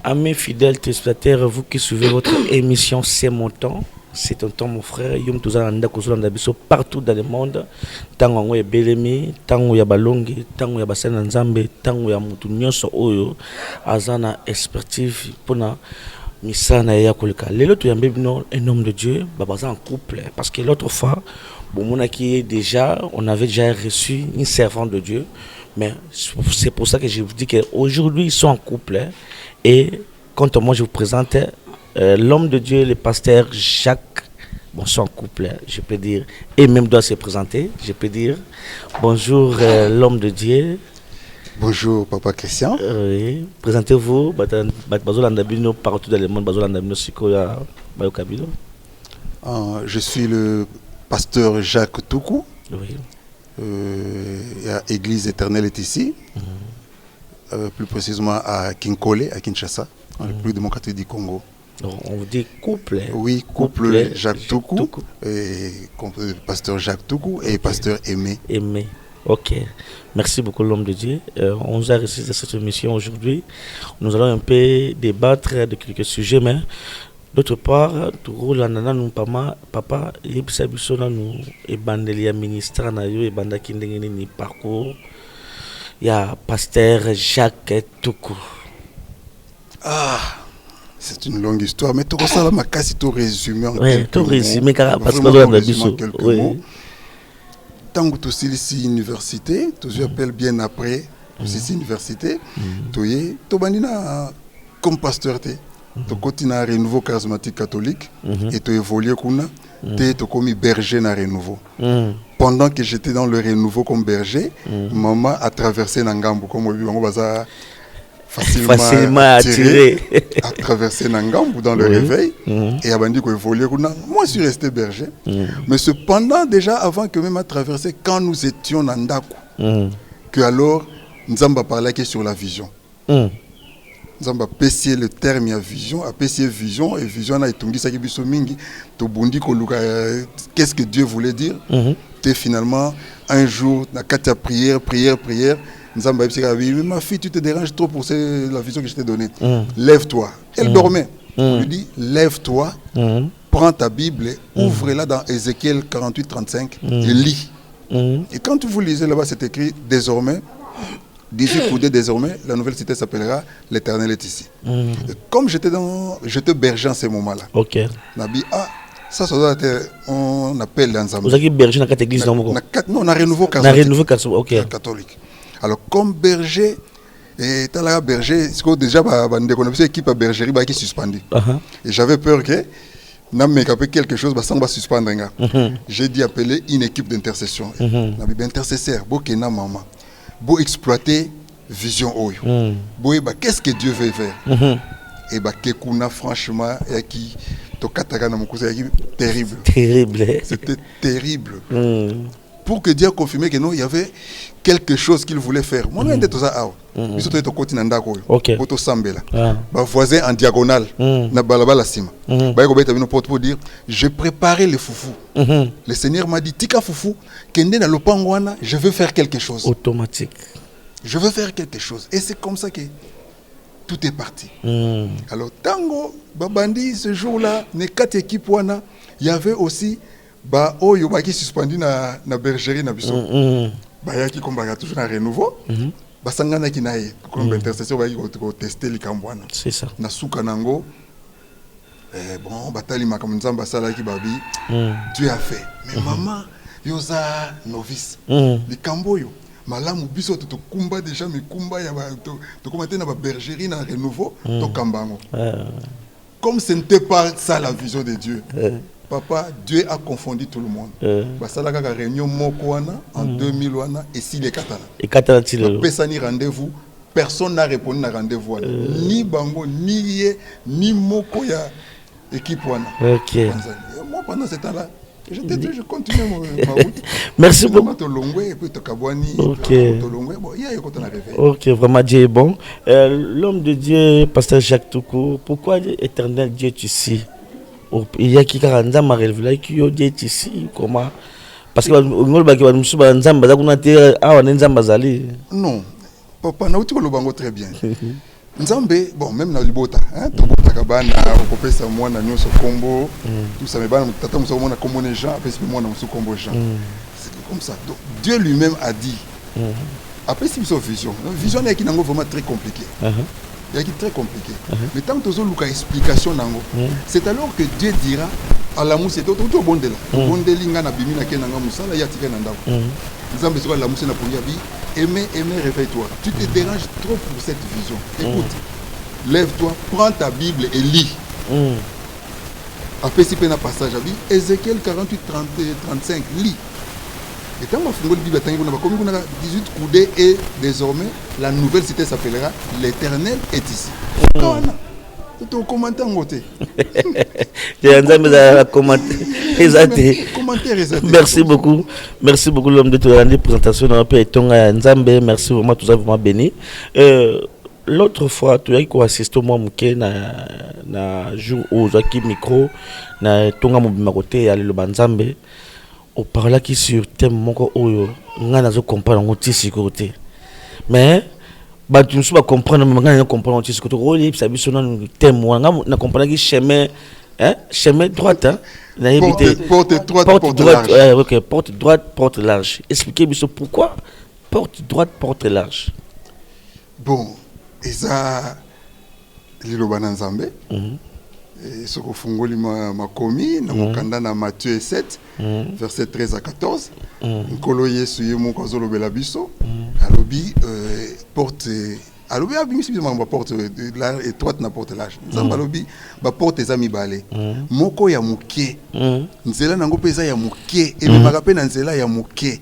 Amis fidèles téléspectateurs, vous qui suivez votre émission C'est mon temps, c'est ton temps mon frère, yom tozalanda kozolanda biso partout dans le monde. Tango ngo ebelemi, tango ya balongi, tango ya basana nzambe, tango ya mutu nyonso oyo azana expertise pona misana ya koleka. Lelo toyambe bino un homme de Dieu, babaza en couple parce que l'autre fois bon qui déjà on avait déjà reçu une servante de Dieu. Mais c'est pour ça que je vous dis qu'aujourd'hui, ils sont en couple. Et quand moi, je vous présente l'homme de Dieu, le pasteur Jacques. Bon, ils sont en couple, je peux dire. Et même doit se présenter, je peux dire. Bonjour, l'homme de Dieu. Bonjour, Papa Christian. Oui. Présentez-vous. Partout dans le monde, je suis le pasteur Jacques Toukou. Oui. Église éternelle est ici, plus précisément à Kinkole, à Kinshasa, dans le plus démocratique du Congo. Donc, on vous dit couple. Oui, couple Jacques Toukou, et pasteur Jacques Toukou et pasteur Aimé. Aimé. Ok. Merci beaucoup l'homme de Dieu. On vous a reçu de cette émission aujourd'hui. Nous allons un peu débattre de quelques sujets, mais d'autre part, tout le monde papa, il y a des ministres, il y a parcours. Il y a pasteur Jacques Toukou. Ah, c'est une longue histoire, mais tout ça, ma casse, tout résumé en quelques mots. Tout résumé, parce que mots. Tant que tu es ici université, tu appelles bien après, tu es ici université, tu es comme pasteur. Tu continues à renouveau charismatique catholique et tu évolues tu es comme berger dans renouveau. Pendant que j'étais dans le renouveau comme berger, maman a traversé Nangambo comme on va facilement attiré à traverser Nangambo dans le réveil et a dit qu'on évoluait. Moi je suis resté berger, mais cependant déjà avant que même à traverser, quand nous étions dans Ndaku, que alors Nzamba parlait sur la vision. Nous avons apprécié le terme à vision, apprécié vision, et vision a été mingi, qu'est-ce que Dieu voulait dire. Et finalement, un jour, dans la prière, nous avons dit, ma fille, tu te déranges trop pour la vision que je t'ai donnée. Lève-toi. Elle dormait. On lui dit, lève-toi, prends ta Bible, ouvre-la dans Ézéchiel 48-35 et lis. Et quand vous lisez là-bas, c'est écrit, désormais, 18 coudées désormais, la nouvelle cité s'appellera l'Éternel est ici. Comme j'étais berger en ce moment-là, ça doit être, on appelle l'ensemble. Vous avez berger dans cette église? Non, on a renouveau catholique. Alors, comme berger, et là, berger, c'est déjà une équipe à bergerie qui est suspendue. Et j'avais peur que quelque chose va suspendre. J'ai dit appeler une équipe d'intercession. Intercesseur, Bokena Maman. Pour exploiter vision oyo. Qu'est-ce que Dieu veut faire? Et Kekuna franchement qui terrible. C'était terrible. Pour que Dieu confirme que non, il y avait quelque chose qu'il voulait faire. Moi, j'étais tout ça. Ils sont au côté de Sambela. Voisin en diagonale. Na balabala sima. Pour dire, je préparais le foufou. Le Seigneur m'a dit, Tika foufou, kende na lopangwana, je veux faire quelque chose. Automatique. Je veux faire quelque chose. Et c'est comme ça que tout est parti. Alors, Tango, Babandi, ce jour-là, les 4 équipes, il y avait aussi Oyo qui suspendu na bergerie na biso. Qui combat toujours na renouveau. Basangana qui naïe comme intercession va tester les cambouana. C'est ça. Na souka nango. Bon, batali makamzamba sala qui babi. Dieu a fait. Mais maman, yosa novice. Les camboyo. Malamu biso to kumba déjà mais kumba ya to commenter na bergerie na renouveau to kambango. Comme ce n'était pas ça la vision de Dieu. Papa, Dieu a confondu tout le monde. Basalaka ka réunion mokwana en 2000 et si les katala. Et katala tilo. Pesani rendez-vous, personne n'a répondu à rendez-vous. Ni bango, ni ye, ni moko ya équipe wana. OK. Moi pendant ce temps-là, je continue ma route. Merci beaucoup. Ok, vraiment Dieu est bon. L'homme de Dieu, pasteur Jacques Toukou, pourquoi éternel Dieu est ici? Il y a qui a ma révélé qui est ici, comment? Parce que non, papa, nous le bango très bien. Nzambe, bon, même dans Libota, hein, Tobota Kabana, on peut faire moi dans notre combo, tout ça, mais bah, tata moussa moi na combo les gens, après c'est moi dans notre combo gens. C'est comme ça. Donc Dieu lui-même a dit. Après c'est une vision. Vision est qui n'est vraiment très compliqué. Il y a qui très compliqué. Mais tant que tu as une explication nango, c'est alors que Dieu dira à la mousse, c'est tout bon de là. Bon de linga na bimi na ke nanga moussa la ya tika na ndako. Nzambe soit la mousse na pour yabi. Aimez, réveille-toi. Tu te déranges trop pour cette vision. Écoute, lève-toi, prends ta Bible et lis. Après, si tu as un passage à Bible, Ézéchiel 48, 35, lis. Et quand on a la Bible, on a 18 coudées et désormais, la nouvelle cité s'appellera l'Éternel est ici. Tu as commenté en côté. Merci beaucoup. Merci beaucoup l'homme de la présentation dans la Nzambe. Merci vraiment, tout ça vraiment béni. L'autre fois, tu as assisté au moi na jour où j'ai micro na tonga mobima côté ya le Nzambe. On parle qui sur thème moko oyo ngana zo comprendre ngoti sécurité. Mais bah tu ne sais pas comprendre mais ngana comprendre ngoti sécurité. Roli ça biso na thème na comprendre qui chemin droite hein. Porte droite, ok, porte droite, porte large. Expliquez-moi pourquoi porte droite, porte large. Bon, et ça, l'Iloba Nzambe, et ce que Fungoli m'a commis, dans Matthieu 7, verset 13 à 14, Nkolo Yesu Yemo Kazolo Belabiso, Alobi porte. Alors, bien sûr, ma porte étroite na porte large. Nzamba lobi ba porte ezami balé. Moko ya muke. Nzela nango pesa ya muke et me marape na nzela ya muke.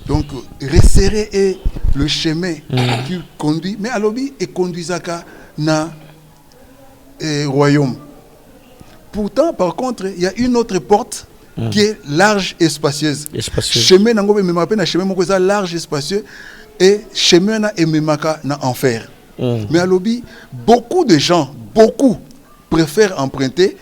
Donc resserrer est le chemin qui conduit mais alobi et conduisaka na royaume. Pourtant par contre, il y a une autre porte qui est large et spacieuse. Chemin nango me marape na chemin moko za large et spacieux. Et chemin na ememaka na enfer. Mais à l'obi, beaucoup de gens, préfèrent emprunter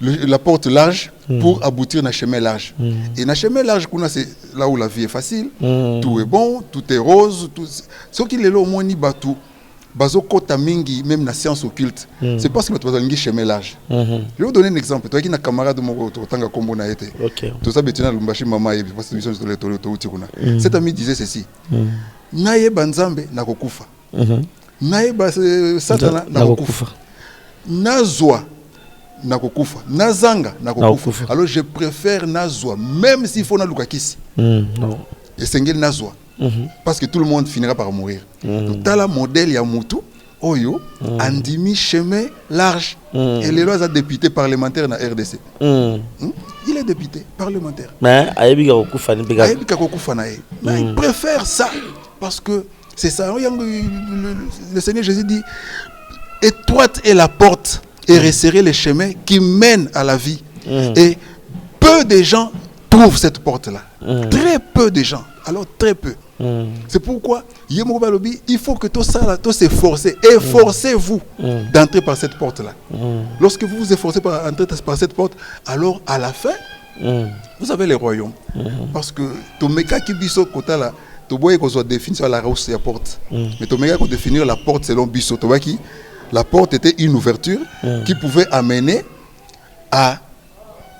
la porte large pour aboutir na chemin large. Et na chemin large, c'est là où la vie est facile, tout est bon, tout est rose, tout. Ce qui est là au moins ni batou, bazo kota mingi même na science occulte. C'est parce que tu vas aller chemin large. Je vais vous donner un exemple. Toi qui na camarade mon tanga kombo na été. Tout ça betina lumbashi mama et parce que mission de l'étole to kuna. Cet ami disait ceci. Naye banzambe na kokufa. Naye ba satana na kokufa. Nazwa na kokufa. Nazanga na kokufa. Alors je préfère nazwa même s'il faut na lukakisi. Non. Et sengel nazwa. Parce que tout le monde finira par mourir. Donc t'as la modèle ya mutu oyo andimi chemin large et les lois a député parlementaire na RDC. Il est député parlementaire. Mais il préfère ça parce que c'est ça. Le Seigneur Jésus dit étroite est la porte et resserrez les chemins qui mènent à la vie. Et peu de gens trouvent cette porte-là. Très peu de gens. Alors très peu. C'est pourquoi il faut que tout ça s'efforcer. Efforcez-vous d'entrer par cette porte-là. Lorsque vous vous efforcez par entrer par cette porte, alors à la fin, vous avez les royaumes. Parce que Tomeka Kibiso Kota là, Toboye qu'on soit défini sur la rose et la porte. Mais Tomeka qu'on définir la porte selon Biso Tobaki, la porte était une ouverture qui pouvait amener à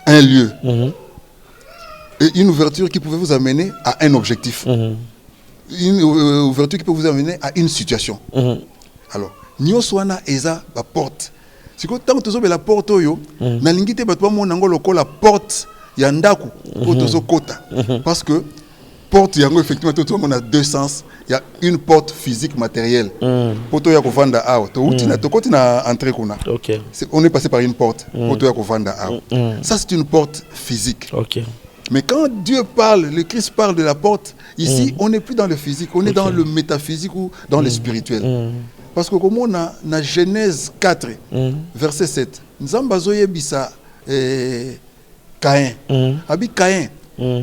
un lieu. Et une ouverture qui pouvait vous amener à un objectif. Une ouverture qui peut vous amener à une situation. Alors, Nyoswana Eza la porte. C'est que tant que tu as la porte, na lingite batwa mo nango loko la porte yandaku otozo kota. Parce que porte yango effectivement tout on a deux sens. Il y a une porte physique matérielle. Poto ya kovanda awa. To utina to koti na entrée kuna. On est passé par une porte. Poto ya kovanda awa. Ça c'est une porte physique. Mais quand Dieu parle, le Christ parle de la porte, ici, on n'est plus dans le physique, on est dans le métaphysique ou dans le spirituel. Parce que comme on a Genèse 4, verset 7, Nzambazoye bisa Caïn. Abi Caïn,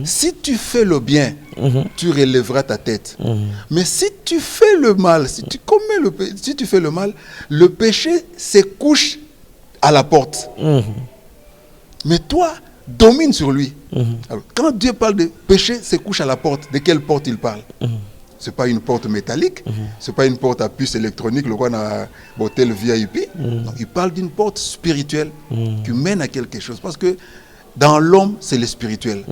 si tu fais le bien, tu relèveras ta tête. Mais si tu fais le mal, si tu fais le mal, le péché se couche à la porte. Mais toi, domine sur lui. Alors, quand Dieu parle de péché, se couche à la porte. De quelle porte il parle? c'est pas une porte métallique, c'est pas une porte à puce électronique, le qu'on a hôtel VIP. Non, il parle d'une porte spirituelle qui mène à quelque chose. Parce que dans l'homme, c'est le spirituel.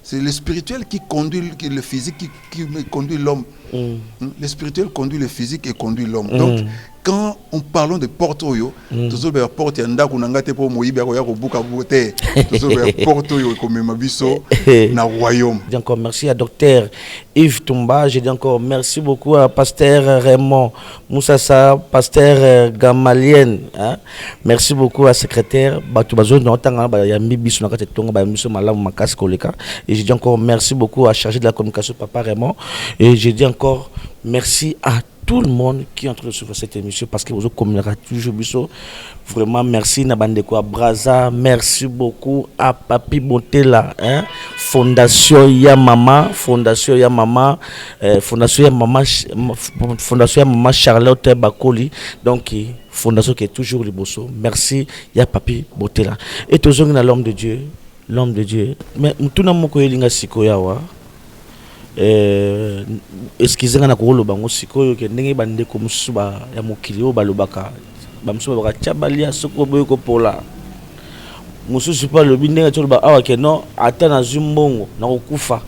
C'est le spirituel qui conduit le physique, qui conduit l'homme. Le spirituel conduit le physique et conduit l'homme. Donc, quand on parle de porte oyo, toujours la porte yanda kunangate pour moyiba ya kobuka bote, toujours la porte oyo comme mabiso na royaume. Je dis encore merci à docteur Yves Tumba, je dis encore merci beaucoup à pasteur Raymond Moussassa, pasteur Gamalien, hein? Merci beaucoup à secrétaire Batubazo Notanga ba ya mibiso na kate tonga ba miso malamu makasi koleka, et je dis encore merci beaucoup à chargé de la communication papa Raymond, et je dis encore merci à tout le monde qui est en train de suivre cette émission parce que vous communiquez toujours. Vraiment, merci Nabandeko à Braza. Merci beaucoup à Papi Botela, hein? Fondation Yamama, Fondation Yamama, Fondation Yamama Charlotte Bakoli. Donc, Fondation qui est toujours le bosso. Merci, ya Papi Botela. Et toujours l'homme de Dieu. L'homme de Dieu. Mais tout le monde est sikoyawa. Excusez-moi na kolo bango sikoyo ke ndenge bandeko musuba ya mokili o balobaka bamusuba baka chabalia soko boyo ko pola mususu pa lobi ndenge toloba awa ke non ata na zumbongo na kokufa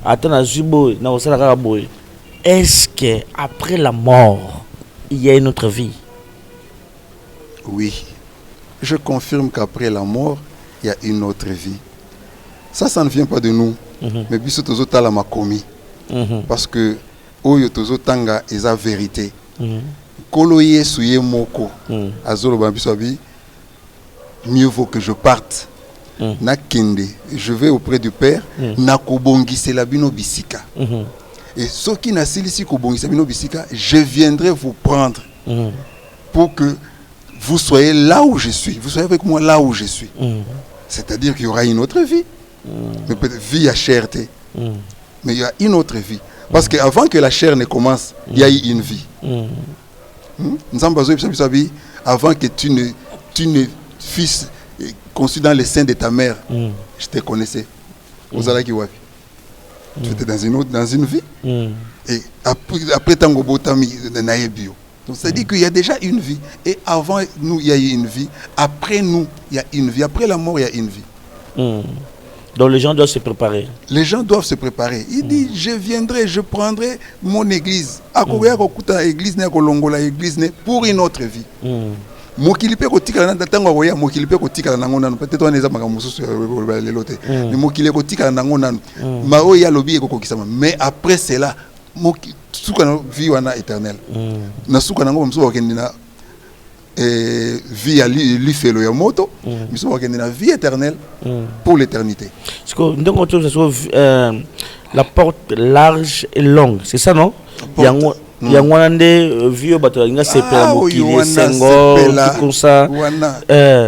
ata na zubo na kosala kaka boye. Est-ce que après la mort il y a une autre vie? Oui, je confirme qu'après la mort il y a une autre vie. Ça ne vient pas de nous, mais biso tozo tala makomi. Parce que oyo tozo tanga eza vérité. Kolo yesu ye moko azolo bambiso abi mieux vaut que je parte. Na kende, je vais auprès du Père, na kobongisela bino bisika. Et ceux qui na silisi kobongisela bino bisika, je viendrai vous prendre pour que vous soyez là où je suis. Vous soyez avec moi là où je suis. C'est-à-dire qu'il y aura une autre vie. Mais peut-être vie à cherté. Mais il y a une autre vie. Parce qu'avant que la chair ne commence, il y a eu une vie. Avant que tu ne fusses conçu dans les seins de ta mère, je te connaissais. Tu étais dans une vie. Et après Tango Botami, donc ça dit qu'il y a déjà une vie. Et avant nous, il y a eu une vie. Après nous, il y a une vie. Après la mort, il y a une vie. Donc les gens doivent se préparer. Les gens doivent se préparer. Il dit, je viendrai, je prendrai mon église. Église pour une autre vie. Mokilipe kotika na tango koya mokilipe kotika na ngona peut-être on eza makamususu le lote mais mokile kotika na ngona ma o ya lobi ekokokisama mais après cela suka na vie wana éternelle na suka na ngoma mso bakendina vie à l'ifelo ya moto mso bakendina vie éternelle pour l'éternité. Donc la porte large et longue, c'est ça non? Yangonande vieux bato inga sepela mokili sengo comme ça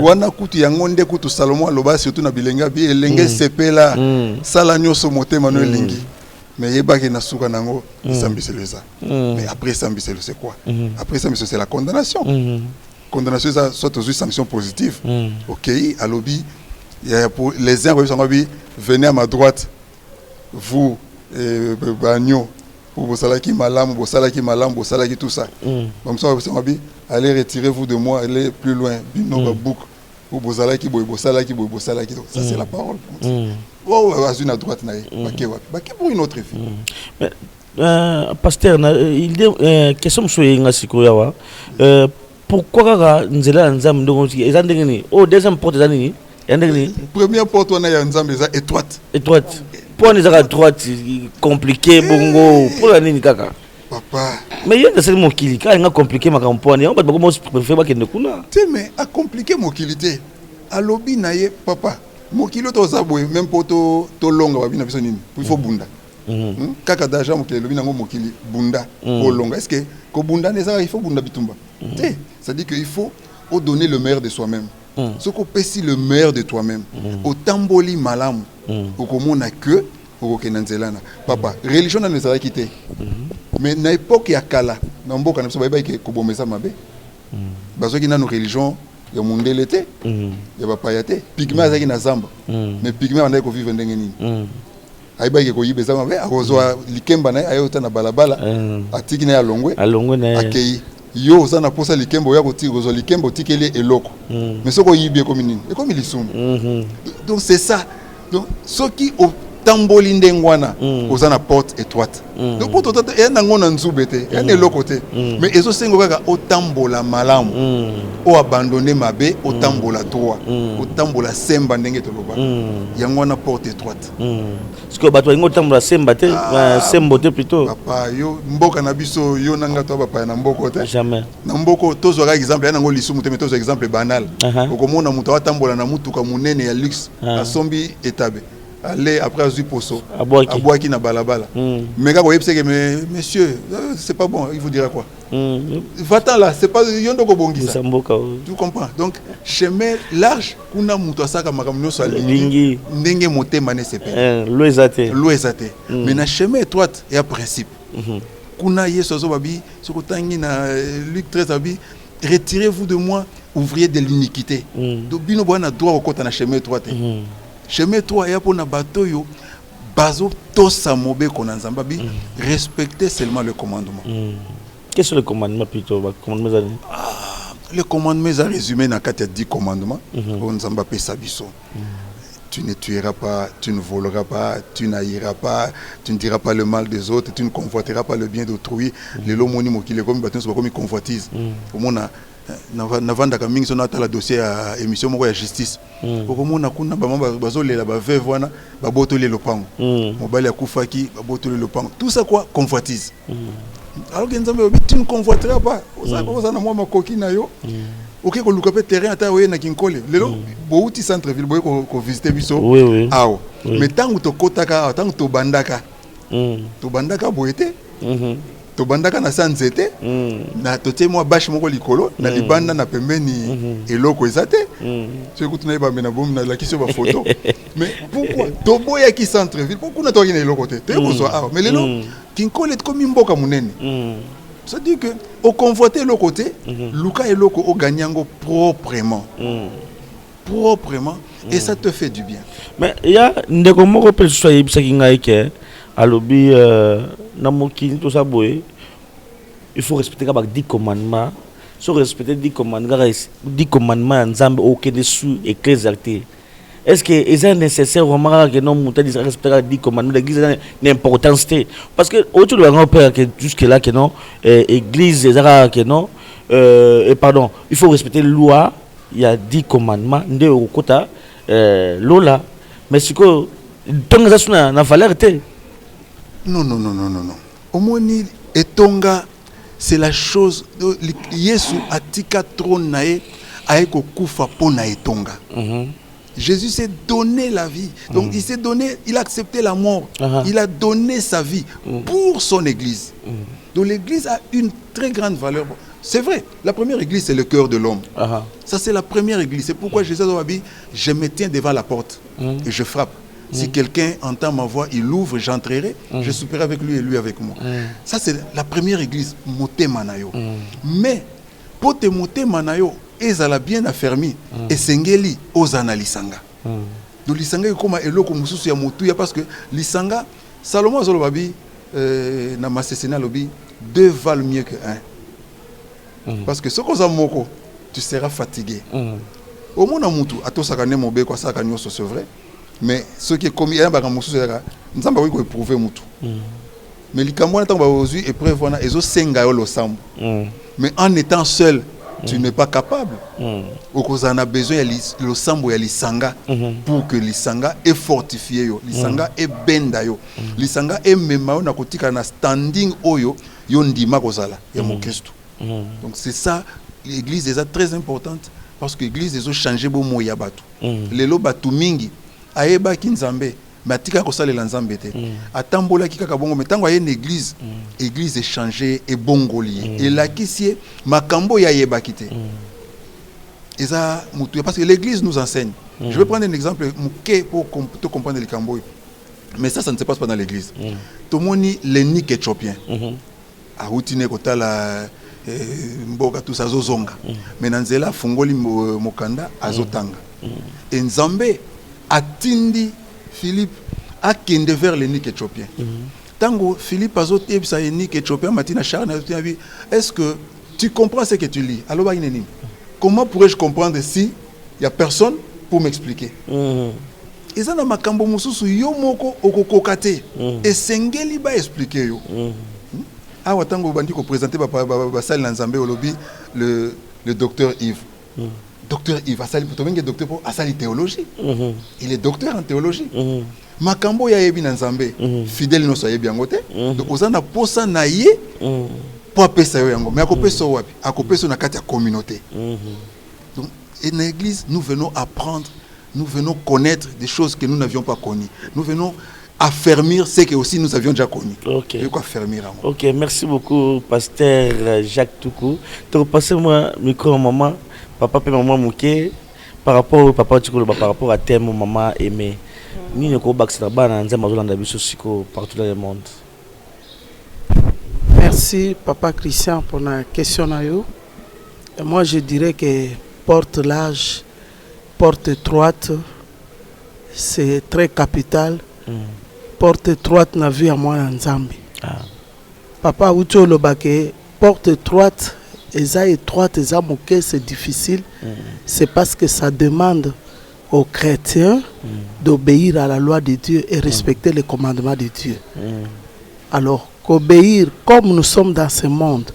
wana kutu yangonde kutu Salomon aloba surtout na bilenga bi elenge sepela sala nyoso motema no elingi mais yebaki na suka nango sambiseleza. Mais après sambiselo c'est quoi? Après sambiselo c'est la condamnation. Condamnation ça soit aux sanctions positives. OK, alobi pour les uns venez à ma droite vous bagno pour vos salaki malam, vos salaki tout ça. Comme ça, allez retirez-vous de moi, allez plus loin. Pour vos salaki, ça c'est la parole. À droite, pour une autre vie. Pasteur, il dit question sur Ingasikoyawa. Pourquoi Nzela Nzam donc deuxième porte d'année. Première porte on a Nzam étroite. Étroite. Pour les à droite compliqué bongo pour la nini kaka. Papa. Mais il y a des mots qui sont compliqués ma campagne. On va pas comment préférer que ne kuna. Mais à compliquer mokilité. À lobby naie papa. Mokilo to zabwe même pour to longa ba bina biso nini. Il faut bunda. Kaka daja mokili lobby nango mokili bunda au longa. Est-ce que ko bunda neza il faut bunda bitumba. Ça dit que il faut donner le meilleur de soi-même. Ce qu'on peut si le meilleur de toi-même. Au tamboli malam. Au komona que au kenanzelana. Papa, religion n'a pas quitté. Mais na époque ya kala, na mboka na biso ba ke ko bomesa mabe. Bazo ki na no religion ya mondele te. Ya ba payate. Pigme azaki na zamba. Mais pigme anda ko vivre ndenge nini. aiba ke ko yibeza mabe akozwa likemba na ayota na balabala atiki na alongwe na akei yo za na posa likembo ya koti kozwa likembo tikeli eloko mais soko yibie comme nini et comme lisumbu donc c'est ça donc soki au tamboli ndengwana oza na porte étroite donc pour toto ya nango na nzubete ya ne lokote mais ezo sengo kaka o tambola malamu o abandonner mabe o tambola droit o tambola semba ndenge toloba yango na porte étroite parce que bato ngo tambola semba te sembo te plutôt papa yo mboka na biso yo nanga to papa na mboko te jamais na mboko tozo ka exemple ya nango lisumu te mais tozo exemple banal okomona mutu atambola na mutuka munene ya luxe asombi etabe aller après azui poso aboaki na balabala mais quand vous que monsieur c'est pas bon il vous dira quoi va-t'en là c'est pas yondo ko bongisa tu comprends donc chemin large kuna muto asaka makamno so lingi ndenge motema ne sepe loezate mais na chemin étroite et à principe kuna yeso zo babi soko tangi na Luc 13 abi retirez-vous de moi ouvriers de l'iniquité donc bino bwana droit au côté na chemin étroite chemin toi ya pona bato yo bazo tosa mobe kona nzamba bi respecter seulement le commandement. Qu'est-ce que le commandement plutôt le commandement est résumé dans 10 commandements on nzamba pesa biso. Tu ne tueras pas, tu ne voleras pas, tu n'haïras pas, tu ne diras pas le mal des autres, tu ne convoiteras pas le bien d'autrui. Les lois monimo qui les comme bâtons sont comme ils convoitisent. Au moins navanda kamingi sona tala dossier à émission moko ya justice okomona kuna bamamba bazolela ba veuve wana babotoli lopango mobali akufaki babotoli lopango tout ça quoi convoitise alors que nzambe tu ne convoiteras pas oza na mwa makoki na yo OK ko luka pe terrain ata oye na kinkole lelo bouti centre ville boye ko visiter biso awo mais tangu to kotaka tangu to bandaka boyete to bandaka na sanzete na totie moi bâche moko likolo na libanda na pembeni eloko ezate c'est que tu n'as pas mena bom na la question ba photo mais pourquoi to boya ki centre ville pourquoi na to ki na eloko te ko so ah mais lelo kinkole comme mboka munene ça dit que au convoiter le côté luka eloko o ganyango proprement et ça te fait du bien mais il y a ndeko moko pe so yebisa ki ngai ke alobi na mokini tout ça boy il faut respecter les 10 commandements so respecter 10 commandements nzambe okende sous ecclésiastique est-ce que est nécessaire vraiment que non monter respecter les 10 commandements l'église a une importance parce que autour de la père que jusque là que non église que non pardon il faut respecter la loi il y a 10 commandements nde okota lola mais c'est que donc ça na valeur te non. Au moins, etonga, c'est la chose. Yesu atika trône nae, aeko kufa pona etonga. Jésus s'est donné la vie. Donc il s'est donné, il a accepté la mort. Il a donné sa vie pour son église. Donc l'église a une très grande valeur. C'est vrai, la première église, c'est le cœur de l'homme. Ça, c'est la première église. C'est pourquoi Jésus a dit, je me tiens devant la porte et je frappe. Si quelqu'un entend ma voix, il ouvre, j'entrerai, je souperai avec lui et lui avec moi. Ça, c'est la première église, Moté Manayo. Mais, pour te Moté Manayo, ils ont bien affermi, et Sengeli, Ozana Lisanga. Donc, Lisanga, comme Eloko Moussousou ya Motouya, parce que Lisanga, Salomon Zolobabi, Namasesena Lobi, 2 valent mieux que 1. Parce que ce qu'on a moko, tu seras fatigué. Au moins, Moutou, à tout ça, c'est vrai. Mais ce qui est commis, nous avons éprouvé Moutou. Mais les Camerounais ont aujourd'hui épreuve, ils ont senga le sambo. Mais en étant seul, tu n'es pas capable. On a besoin de le sambo et l'isanga pour que l'isanga est fortifié, l'isanga est bendayo, l'isanga est même na kotika na standing oyo yondima kozala ya mon Christ. Donc c'est ça, l'église est très importante parce que l'église a changé beaucoup moya batu. Lelo batu mingi ayeba kinzambe matika ko salela nzambe te atambola kika bongo metango aye église église est changée et bongolier et la kisie makambo ya yeba kite eza mutu parce que l'église nous enseigne. Je vais prendre un exemple pour comprendre les cambo, mais ça ne se passe pas dans l'église. Tout le monde l'unique éthiopien a routine kotala mboka tout ça zozonga mais nanzela fungoli mokanda azotanga et nzambe atindi Philippe akende vers l'énique éthiopien. Tango Philippe Azot ebisa énique éthiopien matina charna est-ce que tu comprends ce que tu lis? Alors comment pourrais-je comprendre si il y a personne pour m'expliquer? Et ça na makambo mususu yo moko okokokate et sengeli ba expliquer yo. Ah watango bandi ko présenter ba salle Nzambe au lobby le docteur Yves. Docteur Yves Asali pour tomber docteur pour Asali théologie. Il est docteur en théologie. Makambo ya yebi Nzambe fidèle no soyebi yangote. Donc ozana posa na ye pour apesa yo yango mais akopesa wapi? Akopesa na kati ya communauté. Donc et dans l'église nous venons apprendre, nous venons connaître des choses que nous n'avions pas connues. Nous venons affermir ce que aussi nous avions déjà connu. Ok. Affermir. Ok, merci beaucoup, pasteur Jacques Toukou. Tu repasses moi micro maman, papa et maman Mouké, par rapport au papa Toukou, par rapport à thème maman aimé. Ni ne ko bak sita bana nzema zo landa biso siko partout dans le monde. Merci papa Christian pour la question na yo. Et moi je dirais que porte large, porte étroite, c'est très capital. Porte étroite na vie à moi en Zambie. Papa Ucho Lobake, porte étroite, étroite, c'est difficile. C'est parce que ça demande aux chrétiens d'obéir à la loi de Dieu et respecter les commandements de Dieu. Alors, qu'obéir, comme nous sommes dans ce monde,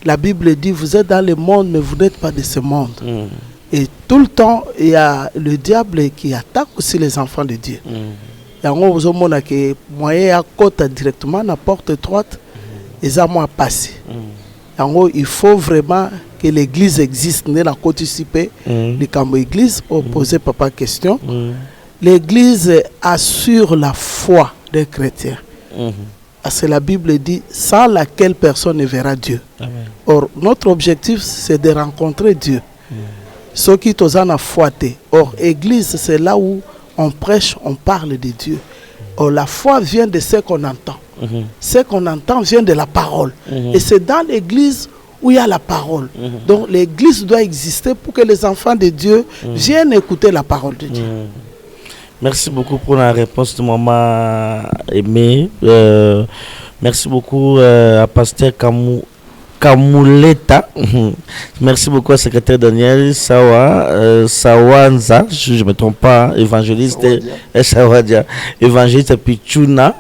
la Bible dit, vous êtes dans le monde, mais vous n'êtes pas de ce monde. Et tout le temps, il y a le diable qui attaque aussi les enfants de Dieu. Et vous avez que moyen à côté directement à la porte étroite, et ça m'a passé. Il faut vraiment que l'église existe, n'est la participer les camps église pour poser papa question. L'église assure la foi des chrétiens. Parce que la Bible dit sans laquelle personne ne verra Dieu. Amen. Or notre objectif c'est de rencontrer Dieu. Ce qui est en foi. Or église c'est là où on prêche, on parle de Dieu. Or la foi vient de ce qu'on entend. Ce qu'on entend vient de la parole. Et c'est dans l'église où il y a la parole. Donc l'église doit exister pour que les enfants de Dieu viennent écouter la parole de Dieu. Merci beaucoup pour la réponse de maman aimée. Merci beaucoup à pasteur Kamouleta. Merci beaucoup à secrétaire Daniel Sawanza, je ne me trompe pas, évangéliste Sawadia, évangéliste Pichuna.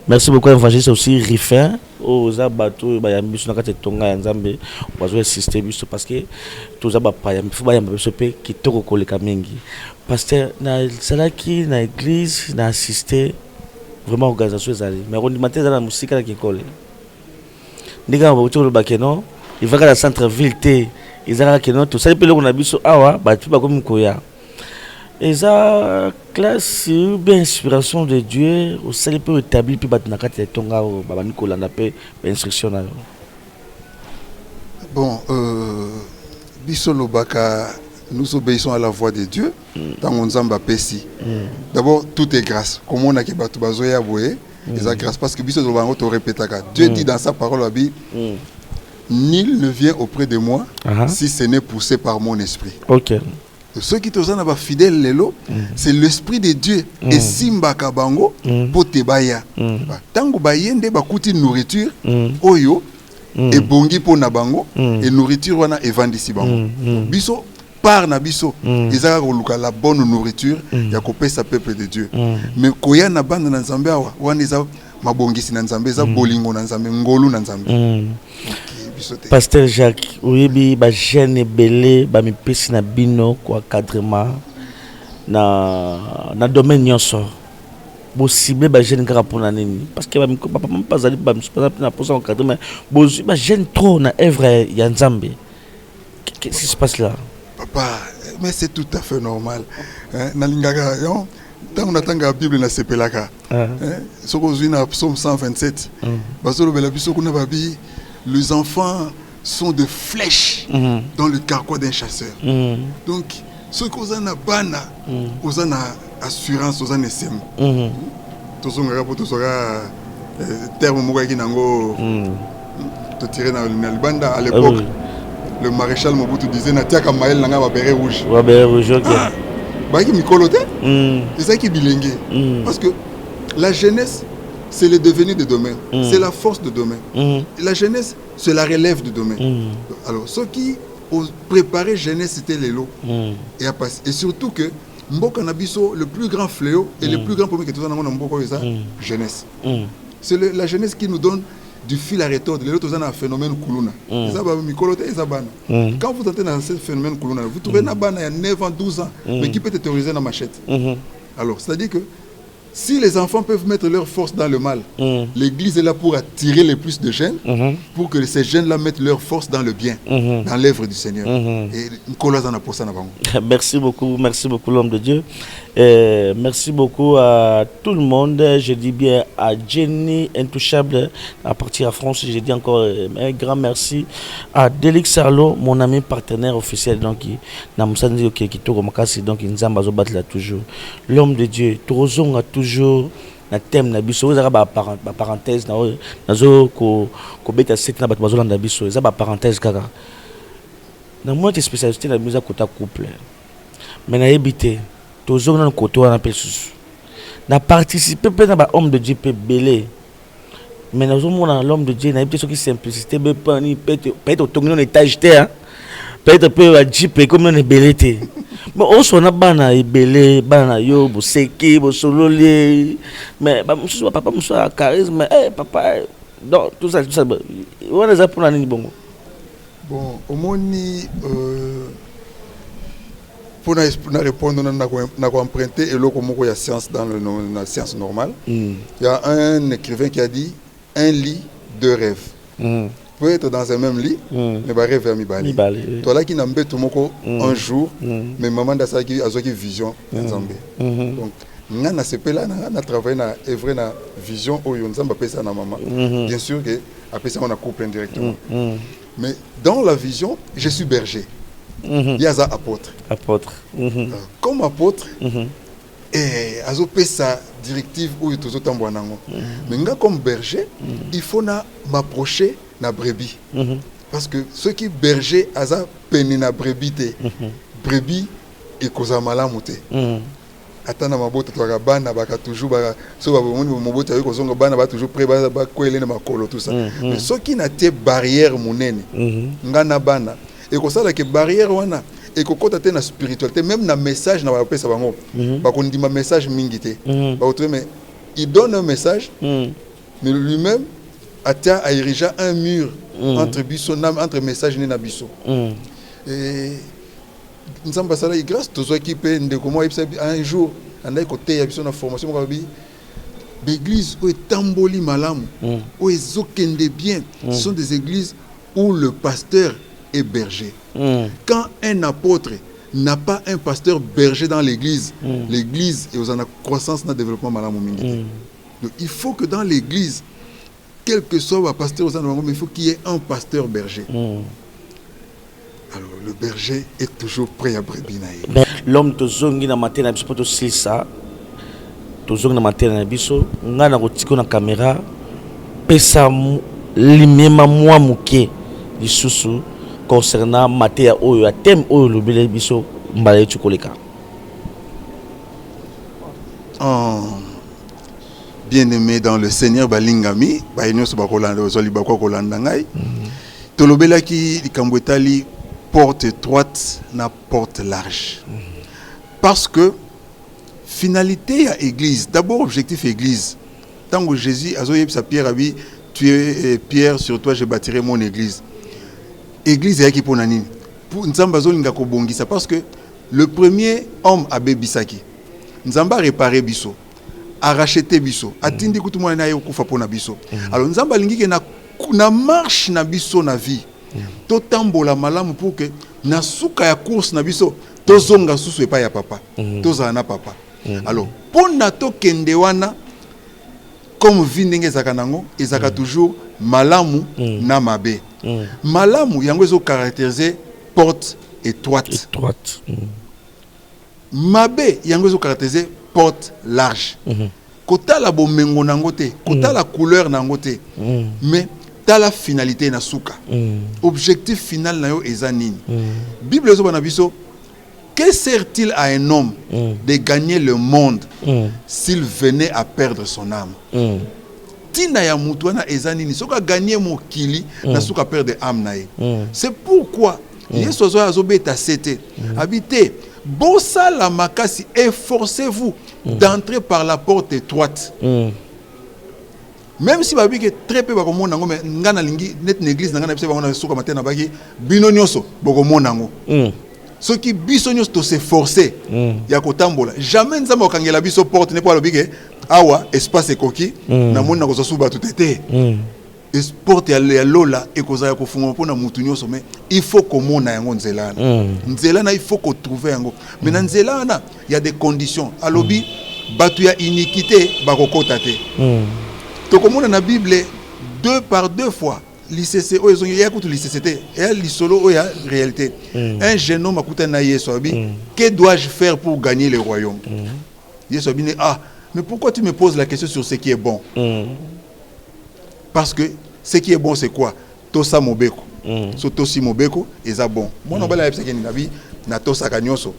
Merci beaucoup à évangéliste aussi Rifin. Aux abato bayambiso na kati tonga ya nzambe wazo assister biso parce que tous abapa ya mfuba ya mbiso pe kitoko koleka mingi. Pasteur na salaki na église na assister vraiment organisation ezali mais on matin na musika na kikole ndika ba utolo bakeno il va à centre ville te izaka keno to sali pe loko na biso awa ba tu ba komi koya eza classe bien inspiration de Dieu au sali peut établir puis batna kati tonga baba Nicolas na pe instruction na. Bon biso lobaka nous obéissons à la voix de Dieu dans mon Nzamba pesi. D'abord tout est grâce. Comme on a ki batu bazoya boye, c'est grâce parce que biso lobango to répétaka. Dieu dit dans sa parole abi nul ne vient auprès de moi si ce n'est poussé par mon esprit. OK. Ceux qui sont fidèles lelo, c'est l'esprit de Dieu. Et simba kabango pour te baya. Tango bayende bakuti nourriture oyo et bongi pour nabango et nourriture wana evandisi bango. Biso par na biso ezaka koluka la bonne nourriture ya kopesa peuple de Dieu. Mais koya na banda na Nzambe awa wana eza mabongisi na Nzambe eza bolingo na Nzambe ngolu na Nzambe. Pasteur Jacques, oui, ba jeune belé, ba mi pesi na bino kwa cadrement na domaine nyonso. Bo cible ba jeune kaka pona nini parce que ba mi papa pas zali ba mi na posa encadrement. Bo ba jeune trop na œuvre ya Nzambe. Qu'est-ce qui se passe là? Papa, mais c'est tout à fait normal. Na lingaka yo tant on attend la Bible na sepelaka. Sokozui na Psaume 127. Basolo bela biso kuna babi les enfants sont de flèches dans le carquois d'un chasseur. Donc, ceux qui ont un bana, ils ont une assurance, ils ont un SM. Tous ceux qui ont un terme qui nango te tirer dans le banda à l'époque. Le maréchal Mobutu disait Natia Kamael nanga ba béret rouge. Ba béret rouge, OK. Ba ki mikolote. C'est ça qui bilingue. Parce que La jeunesse, c'est le devenir de demain. C'est la force de demain. La jeunesse, c'est la relève de demain. Alors, ceux qui ont préparé jeunesse, c'était les lots. Et surtout que Mboka Nabiso, le plus grand fléau et le plus grand problème que tout le monde a dans Mboka, c'est la jeunesse. C'est la jeunesse qui nous donne du fil à retordre. Les autres ont un phénomène Koulouna. Quand vous entrez dans ce phénomène Koulouna, vous trouvez un bana il y a 9 ans, 12 ans, mais qui peut te terroriser dans la machette. Alors, c'est-à-dire que si les enfants peuvent mettre leur force dans le mal, l'Église est là pour attirer les plus de jeunes, pour que ces jeunes-là mettent leur force dans le bien, dans l'œuvre du Seigneur. Et merci beaucoup, l'homme de Dieu. Merci beaucoup à tout le monde. Je dis bien à Jenny Intouchable à partir à France. Je dis encore un grand merci à Delix Sarlo, mon ami partenaire officiel. Donc, qui toujours. L'homme de Dieu, toujours na thème na biso za ba parenthèse na nazo ko beta set na bato bazolanda biso za ba parenthèse kaka na moi spécialité na musique kota couple mais na ebité toujours na côté wana pe susu na participer pe na ba homme de Dieu pe belé mais nazo mona l'homme de Dieu na ebité soki simplicité be pani peut-être tongi na étage terre peut-être peu à Jeep comme on est belé té mais on s'en a bana belé bana yo bo seki bo sololé mais ba musu papa musu a charisme papa donc tout ça on les a pour nani bongo bon au moni pour répondre na ko emprunter et loko moko ya science dans la science normale il y a un écrivain qui a dit un lit deux rêves peut être dans un même lit, mais bah rêve à mi-bali. Toi là qui n'a pas tout moko un jour, mais maman d'asa qui a une vision Nzambe. Donc, nous na CP là, on a travaillé na œuvre na vision où Nzambe appelle ça na maman. Bien sûr que après ça on a couplé indirectement. Mais dans la vision, je suis berger. Il y a ça apôtre. Comme apôtre, et azopé sa directive où tout autant bonango. Mais nga comme berger, il faut m'approcher na brebis parce que ceux qui berger aza peine na brebis te brebis et koza malamu te atana mabota to bana baka toujours ba so ba moni mabota yo kozonga bana ba toujours près ba koele na makolo tout ça mais ceux qui na te barrière monene ngana bana et ko sala que barrière wana et ko kota te na spiritualité même na message na ba pesa bango ba ko ndima message mingi te ba autre mais il donne un message mais lui-même Atia a érigé un mur entre biso entre message et nabiso. Et nous sommes passés là grâce à ceux qui peuvent de comment un jour on a côté ya biso na formation ko bi l'église où est tamboli malamu où est zokende bien sont des églises où le pasteur est berger. Quand un apôtre n'a pas un pasteur berger dans l'église, l'église est en croissance dans développement malamu mingi. Donc il faut que dans l'église quel que soit le pasteur, il faut qu'il y ait un pasteur berger. Alors, le berger est toujours prêt à brebis. L'homme de Zongi na matin na biso to silsa. To Zongi na matin na biso, nga na rotiko na caméra. Pesa limema moi muke lisusu concernant matin oyo a thème oyo le bele biso mbale chukoleka. Bien-aimé dans le Seigneur balingami bainyo so bakolanda ozoli bakolanda ngai tolobela ki likambwetali porte étroite na porte large parce que finalité à église d'abord objectif église tant que Jésus azoyebisa Pierre abi tu es Pierre sur toi je bâtirai mon église ya ki pona nini pour nzamba zolinga ko bongisa parce que le premier homme abebisaki nzamba réparer biso a racheté biso atindi kutu mwana na yokufa pona biso alors nzamba lingi na marche na biso na vie to tambola malamu pour que na suka ya course na biso to zonga susu epa ya papa to zana papa alors pona to kende wana comme vie ndenge ezaka nango ezaka toujours malamu na mabe malamu yango ezo caractériser porte étroite mabe yango ezo caractériser porte large. Kota la bomengo nangote, kota la couleur nangote. Mais ta la finalité na suka. Objectif final na yo eza nini. Bible zo bana biso Que sert-il à un homme de gagner le monde s'il venait à perdre son âme? Tina ya mutu wana ezanini soka gagner mokili na soka perdre âme na ye. C'est pourquoi Yesu azobeta sete habité bossa la makasi, efforcez-vous d'entrer par la porte étroite. Même si babi que très peu bakomona ngo mais ngana lingi net l'église ngana biso bangona soka matin na baki bino nyonso bokomona ngo. Ce qui biso nyonso to s'efforcer ya kotambola. Jamais nzamba okangela biso porte ne pas lobike awa espace ekoki na mona ko sosuba tout été. Porte ya lola ekoza ya kofunga pona mutu nyonso mais il faut komona yango nzelana. Nzelana il faut ko trouver yango. Mais na nzelana il y a des conditions. Alobi batu ya iniquité bakokota te. Tokomona na Bible par deux fois l'ICC oya kutu l'ICCT et l'isolo oya réalité. Un jeune homme akuta na Yesu abi, que dois-je faire pour gagner le royaume? Yesu abi mais pourquoi tu me poses la question sur ce qui est bon? Parce que ce qui est bon c'est quoi? Tosa mobeko. So tosi mobeko eza bon. Moi non bala yebisa keni nabi na tosa kanyoso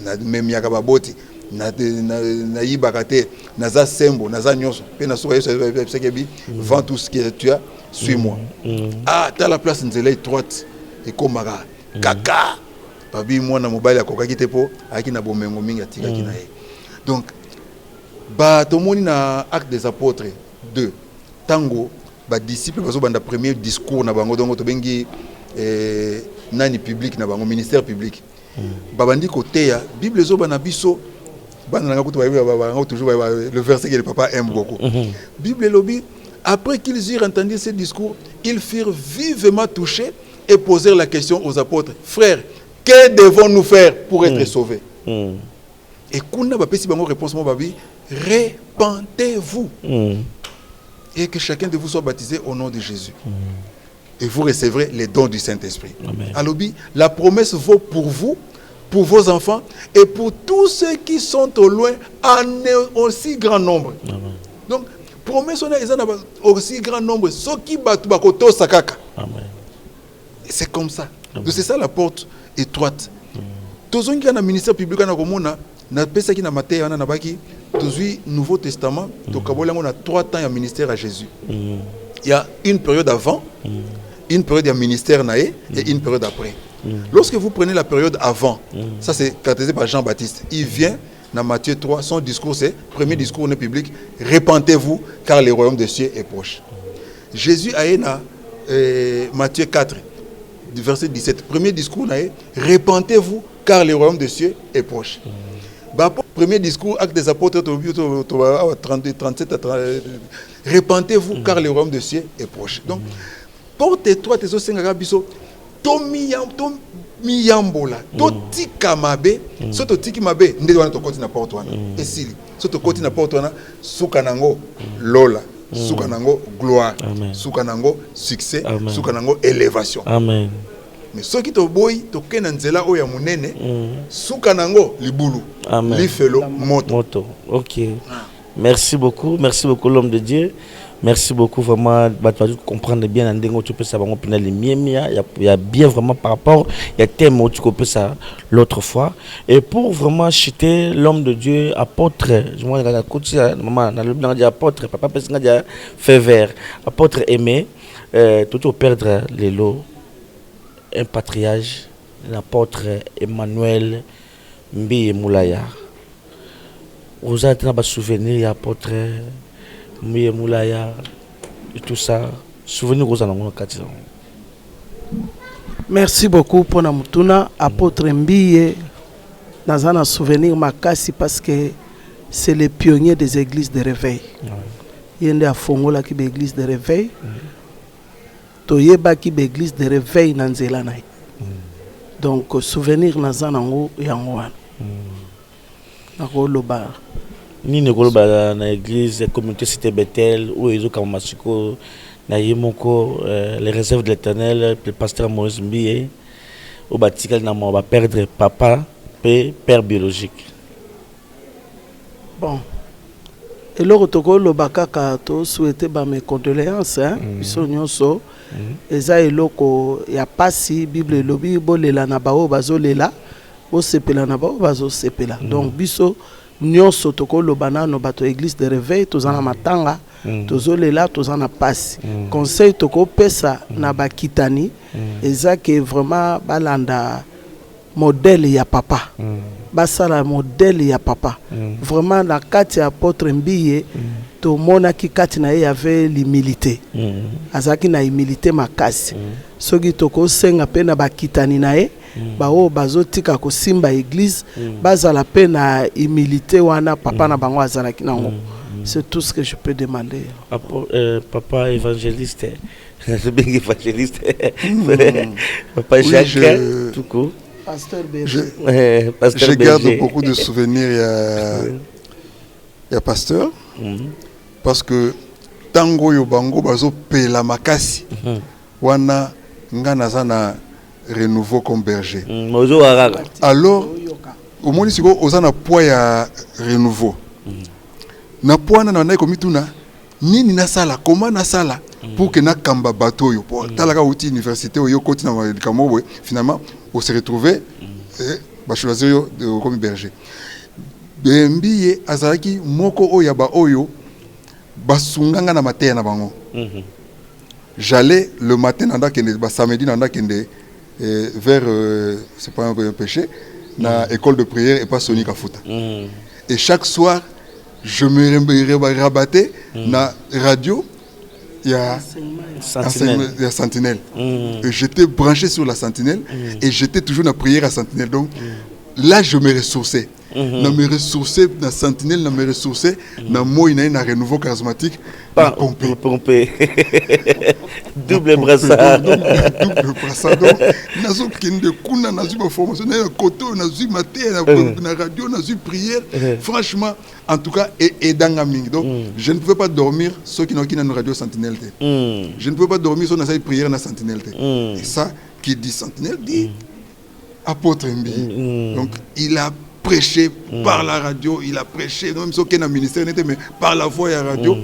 na memiaka baboti. Na yibaka te naza sembo naza nyonso pe na soka Yesu bi vends tout ce que tu as, suis-moi. T'as la place nzela étroite et komaka kaka babi mwana mobali akokaki te po aki na bomengo mingi atika ki na ye. Donc ba tomoni na Actes des Apôtres 2 tango ba disciples bazo banda premier discours na bango donc to bengi nani public na bango ministère public babandi côté ya Bible zo bana biso toujours le verset que le papa aime beaucoup. Bible lobby, après qu'ils eurent entendu ces discours, ils furent vivement touchés et posèrent la question aux apôtres: frères, que devons-nous faire pour être sauvés? Et kuna ba pesi bango réponse mo babi, répentez-vous et que chacun de vous soit baptisé au nom de Jésus. Et vous recevrez les dons du Saint-Esprit. Alobi, la promesse vaut pour vous, pour vos enfants et pour tous ceux qui sont au loin en aussi grand nombre. Donc, promesse aussi grand nombre. Ceux qui battent bakoto sakaka. C'est comme ça. Donc c'est ça la porte étroite. Tous ceux qui ont un ministère public na komona na pesa ki na Matthieu na baki tous Nouveau Testament to kabola on a 3 temps ya ministère à Jésus. Il y a une période avant, une période de ministère naé et une période après. Lorsque vous prenez la période avant, ça c'est caractérisé par Jean-Baptiste. Il vient dans Matthieu 3, son discours c'est, premier discours au public, répentez-vous car le royaume des cieux est proche. Jésus a dans Matthieu 4, du verset 17, premier discours, répentez-vous car le royaume des cieux est proche. Premier discours, Actes des Apôtres, 37, répentez-vous car le royaume des cieux est proche. Donc, porte étroite et biso to miyambola to tika mabe so to tiki mabe ndé wana to koti na porte wana esili so to koti na porte wana suka nango lola suka nango gloire suka nango succès suka nango élévation. Amen. Mais ceux qui to boy to kena nzela o ya munene suka nango libulu lifelo moto. OK. Merci beaucoup l'homme de Dieu. Merci beaucoup vraiment de comprendre bien en tu peux savoir il y a bien vraiment par rapport il y a tellement tu peux ça l'autre fois et pour vraiment chuter l'homme de Dieu apôtre je moi la coach maman dans le blanc apôtre papa parce qu'il a fait vert apôtre aimé tout perdre les lots un patriarche l'apôtre Emmanuel Mbi Moulaya vous avez un souvenir apôtre Mbi Moulaya et tout ça souvenir aux alentours de Merci beaucoup pour Namutuna apôtre Mbi dans un souvenir makasi parce que c'est le pionnier des églises de réveil. Il y a un fongola qui est l'église de réveil. Toyeba qui est l'église de réveil dans Zelana. Donc souvenir dans un ango yangwan. Nakolo ba ni nekolo ba na église communauté cité Bethel ou ezo kamasiko na yemoko les réserves de l'Éternel le pasteur Moïse Mbi au batikal na mo ba perdre papa et père biologique. Bon. Et le tokolo bakaka to souhaiter ba mes condoléances hein biso nyonso eza eloko ya pasi bible lobi bolela na bao bazolela osepela na bao bazosepela. Donc biso nyonso tokoloba nano bato église de réveil tozana matanga tozolela tozana pasi conseil tokopesa na bakitani eza ke vraiment balanda modèle ya papa basala modèle ya papa vraiment na kati ya apôtre Mbiye tomonaki kati na ye y avait l'humilité azaki na humilité makasi soki tokosenga pe na bakitani na ye bao bazotika kosimba église bazala pe na humilité wana papa na bango azalaki nango. C'est tout ce que je peux demander. Papa évangéliste, évangéliste, papa Jacques, tout court. Pasteur Berger. Je garde beaucoup de souvenirs. Il y a pasteur. Parce que tango yobango bazo pela makasi. Wana ngana zana renouveau comme berger. Alors, au moins si vous avez un poids ya renouveau. Na poids na na komituna nini na sala comment na sala pour que na kamba bateau yo pour talaka outil université yo koti na kamobwe finalement on se retrouver ba choisir yo comme berger. Mbiye azalaki moko oya ba oyo basunganga na matin na bango. J'allais le matin nanda kende ba samedi nanda kende vers c'est pas un péché na école de prière et pas Sony Kafuta. Et chaque soir je me rabattais na radio, il y a Sentinelle. J'étais branché sur la Sentinelle et j'étais toujours dans la prière à Sentinelle. Donc là, je me ressourçais. Je me ressourçais dans la Sentinelle, je me ressourçais dans le renouveau charismatique. Pompé. Double brassard. Double brassard. Donc, nazo kende kuna nazo ma formation na côté nazo matin na radio nazo prière. Franchement, en tout cas et dans mingi. Donc, je ne pouvais pas dormir ceux qui n'ont qui dans radio Sentinelle. Je ne pouvais pas dormir ceux qui n'ont prière na Sentinelle. Et ça qui dit Sentinelle dit apôtre Mbiye. Donc, il a prêché par la radio, il a prêché, même si aucun ministère n'était, mais par la voix et la radio,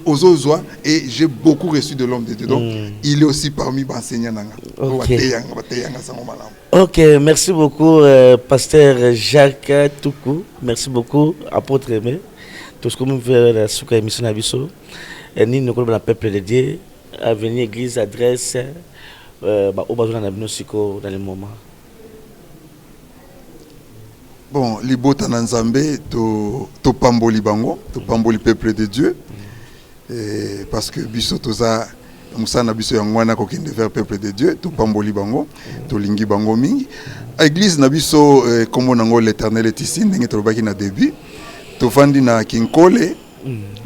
aux Ozois, et j'ai beaucoup reçu de l'homme de Dieu. Donc, il est aussi parmi les enseignants. Ok, merci beaucoup, pasteur Jacques Toukou. Merci beaucoup, apôtre Aimé. Tout ce que vous faites la souka émission Abisso, et nous, nous sommes le peuple de Dieu, à venir église, adresse, au besoin dans le moment. Bon, libota na Nzambe to pamboli bango, to pamboli peuple de Dieu. Et parce que biso toza musana biso yangwana ko kende vers peuple de Dieu, to pamboli bango, to lingi bango mingi. Église na biso comme nango l'Éternel est ici, ndenge to baki na début. To fandi na Kinkole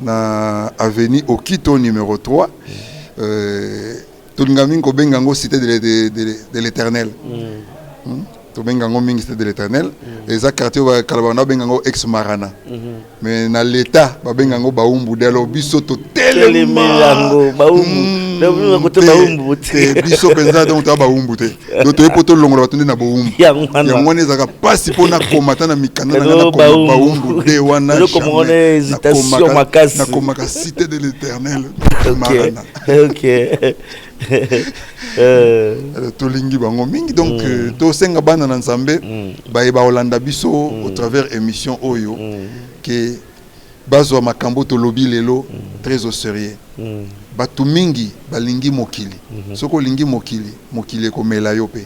na avenue Okito numéro 3. To lingamingo ko bengango cité de l'Éternel. To bengango mingi cité de l'Éternel et ça quartier ba kalabana bengango ex Marana mais na l'état ba bengango baumbu delo biso to telemango baumbu le côté baumbu te biso penza donc ta baumbu te do to epoto longo la tende na baumbu ya ngone zaka pasi pona komata na mikana na baumbu de wana je comme hésitation makasi na komaka cité de l'Éternel Marana. OK. Tolingi bango mingi donc to senga bana na Nzambe ba eba Olanda biso au travers émission oyo que bazwa makambo to lobi lelo très au sérieux batu mingi balingi mokili soko lingi mokili ko mela yo pe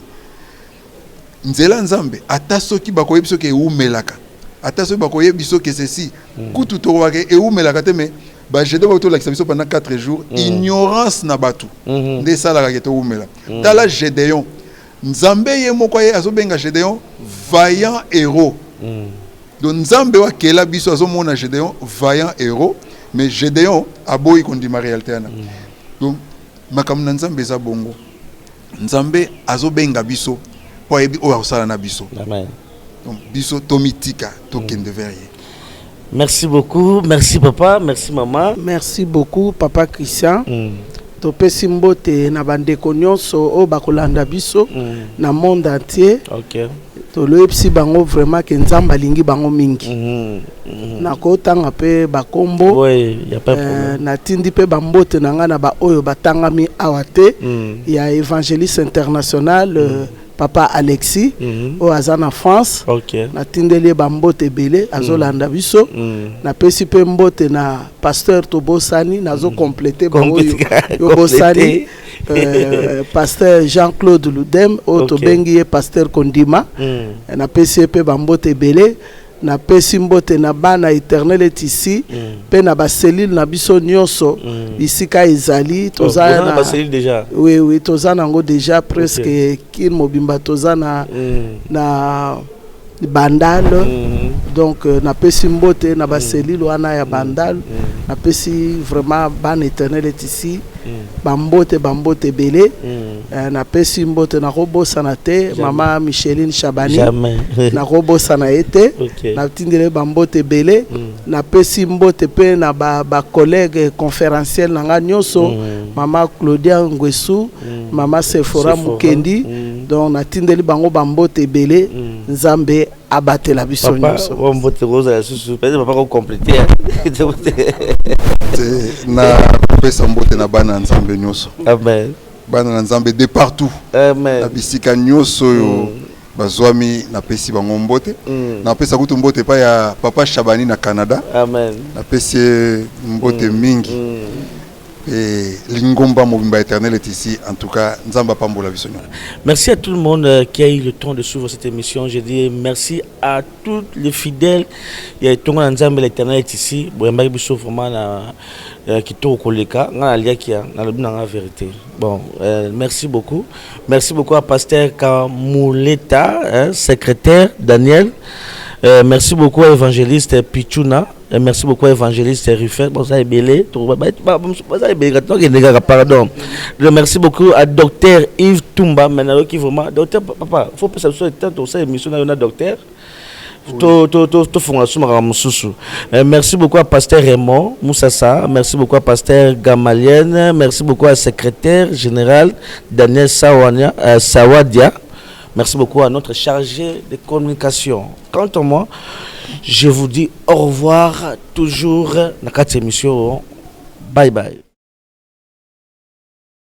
nzela Nzambe ata soki bakoye biso ke umelaka ata soki bakoye biso ke ceci kutu to wake e umelaka te mais bah j'ai d'abord tout l'exception pendant 4 jours ignorance na batu nde sala ka keto umela tala Gédéon Nzambe ye moko ye azobenga Gédéon vaillant héros donc Nzambe wa kela biso azomona Gédéon vaillant héros mais Gédéon aboyi kondima réalité ana donc makam na Nzambe za bongo Nzambe azobenga biso po yebi o asala na biso amen donc biso tomitika to kende verrier. Merci beaucoup, merci papa, merci maman. Merci beaucoup papa Christian. Topesi mbote na bandeko nyonso o bakolanda biso na monde entier. OK. Toloyepsi bango vraiment que Nzamba lingi bango mingi. Na kotanga pe bakombo. Oui, y a pas de problème. Na tindi pe bambote na nga na ba oyo batangami awate. Il y a évangéliste international papa Alexis au Azana France na tindeli bambote belé azolanda biso na pesi pe mbote na pasteur Tobosani nazo compléter Tobosani pasteur Jean-Claude Ludem au tobengi pasteur Kondima na pesi pe bambote belé na pesi mbote na bana éternel est ici pe na ba cellule na biso nyonso bisika ezali tozana na ba cellule déjà oui tozana ngo déjà presque kin mobimba tozana na bandal donc na pesi mbote na ba cellule wana ya bandal na pesi vraiment ban éternel est ici bambote belé na pesi mbote na robosa na te mama Micheline Chabani na robosa na ete na tindele bambote belé na pesi mbote pe na ba collègue conférenciel na nga nyonso mama Claudia Ngwesu mama Sephora Mukendi donc na tindeli bango bambote belé nzambe abatela biso nyonso bambote roza ya susu peut-être papa ko compléter na pesa mbote na bana nzambe nyonso amen bana nzambe de partout amen na bisika nyonso yo bazwami na pesi bango mbote na pesa kutu mbote pa ya papa Chabani na Canada amen na pesi mbote mingi et l'ingomba mobimba éternel est ici. En tout cas, nzamba pambola biso. Merci à tout le monde qui a eu le temps de suivre cette émission. Je dis merci à tous les fidèles. Il y a Tonga Nzamba l'éternel est ici. Boyamba biso vraiment na kitoko koleka na lia qui a na la vérité. Bon, merci beaucoup. Merci beaucoup à pasteur Kamuleta, secrétaire Daniel. Merci beaucoup à évangéliste Pichuna. Merci beaucoup à évangéliste Rufet. Bon, ça est belé. Pardon. Merci beaucoup à docteur Yves Tumba. Maintenant, qui vraiment. Docteur, papa, il faut pas s'assurer que ça émission là, docteur. Merci beaucoup à pasteur Raymond Moussassa. Merci beaucoup à pasteur Gamalienne. Merci beaucoup à secrétaire général Daniel Sawadia. Merci beaucoup à notre chargé de communication. Quant à moi, je vous dis au revoir toujours dans cette émission. Bye bye.